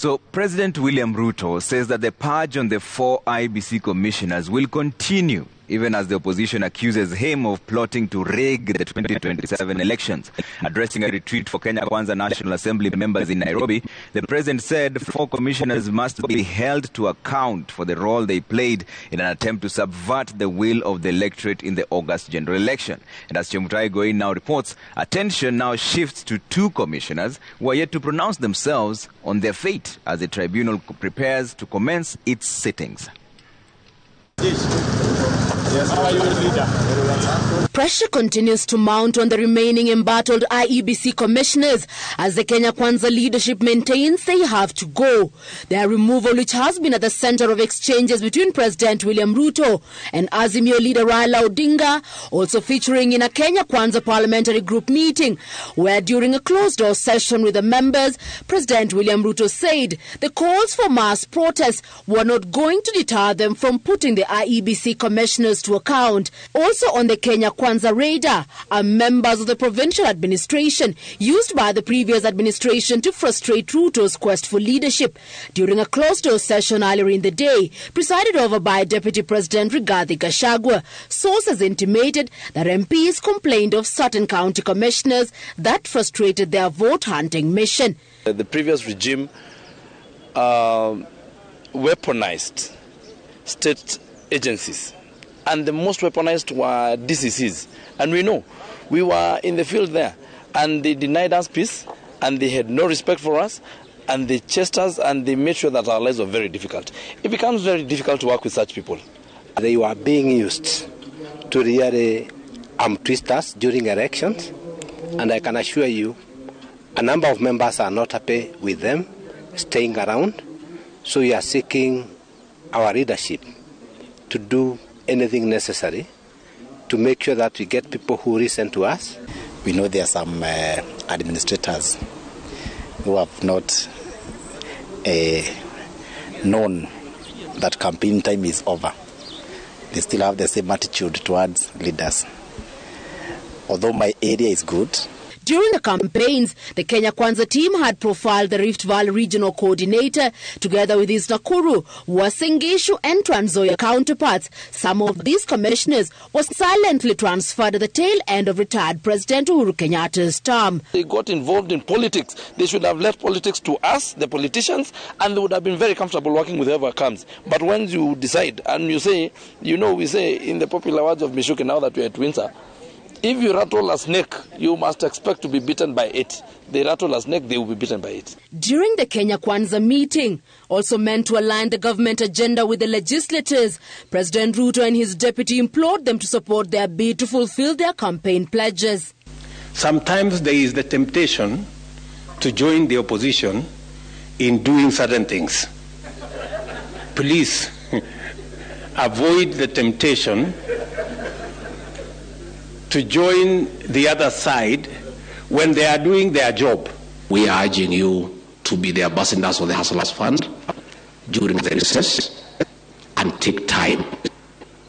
So President William Ruto says that the purge on the 4 IEBC commissioners will continue, even as the opposition accuses him of plotting to rig the 2027 elections. Addressing a retreat for Kenya Kwanza National Assembly members in Nairobi, the president said 4 commissioners must be held to account for the role they played in an attempt to subvert the will of the electorate in the August general election. And as Chemutai Goin now reports, attention now shifts to 2 commissioners who are yet to pronounce themselves on their fate as the tribunal prepares to commence its sittings. Pressure continues to mount on the remaining embattled IEBC commissioners as the Kenya Kwanza leadership maintains they have to go. Their removal, which has been at the center of exchanges between President William Ruto and Azimio leader Raila Odinga, also featuring in a Kenya Kwanza parliamentary group meeting, where during a closed-door session with the members, President William Ruto said the calls for mass protests were not going to deter them from putting the IEBC commissioners to account. Also on the Kenya Kwanza radar are members of the provincial administration used by the previous administration to frustrate Ruto's quest for leadership. During a closed-door session earlier in the day, presided over by Deputy President Rigathi Gachagua, sources intimated that MPs complained of certain county commissioners that frustrated their vote-hunting mission. The previous regime weaponized state agencies, and the most weaponized were DCCs. And we know, we were in the field there, and they denied us peace, and they had no respect for us, and they chased us, and they made sure that our lives were very difficult. It becomes very difficult to work with such people. They were being used to really twist us during elections, and I can assure you, a number of members are not happy with them staying around, so we are seeking our leadership to do anything necessary to make sure that we get people who listen to us. We know there are some administrators who have not known that campaign time is over. They still have the same attitude towards leaders. Although my area is good. During the campaigns, the Kenya Kwanza team had profiled the Rift Valley Regional Coordinator together with his Nakuru, Uasin Gishu and Trans Nzoia counterparts. Some of these commissioners were silently transferred at the tail end of retired President Uhuru Kenyatta's term. They got involved in politics. They should have left politics to us, the politicians, and they would have been very comfortable working with whoever comes. But when you decide and you say, you know, we say in the popular words of Mishuki now that we are at Windsor, if you rattle a snake, you must expect to be bitten by it. They rattle a snake, they will be bitten by it. During the Kenya Kwanza meeting, also meant to align the government agenda with the legislators, President Ruto and his deputy implored them to support their bid to fulfill their campaign pledges. Sometimes there is the temptation to join the opposition in doing certain things. Please avoid the temptation to join the other side when they are doing their job. We are urging you to be the ambassadors of the Hustlers Fund during the recess and take time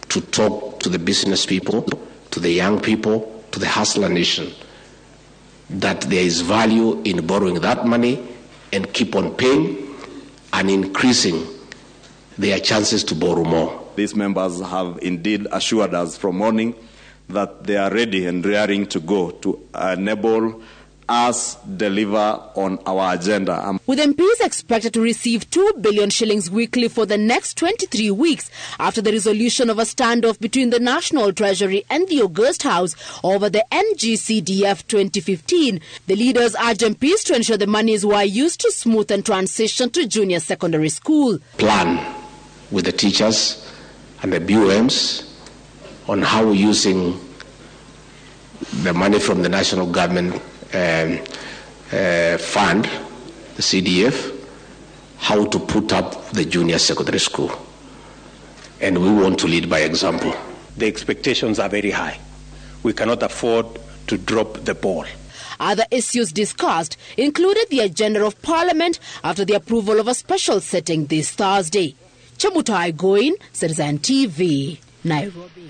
to talk to the business people, to the young people, to the hustler nation, that there is value in borrowing that money and keep on paying and increasing their chances to borrow more. These members have indeed assured us from morning that they are ready and raring to go to enable us deliver on our agenda. With MPs expected to receive 2 billion shillings weekly for the next 23 weeks after the resolution of a standoff between the National Treasury and the August House over the NGCDF 2015, the leaders urge MPs to ensure the monies were used to smoothen transition to junior secondary school. Plan with the teachers and the BOMs on how we're using the money from the national government fund, the CDF, how to put up the junior secondary school. And we want to lead by example. The expectations are very high. We cannot afford to drop the ball. Other issues discussed included the agenda of Parliament after the approval of a special sitting this Thursday. Chemutai Goin, Citizen TV, Nairobi.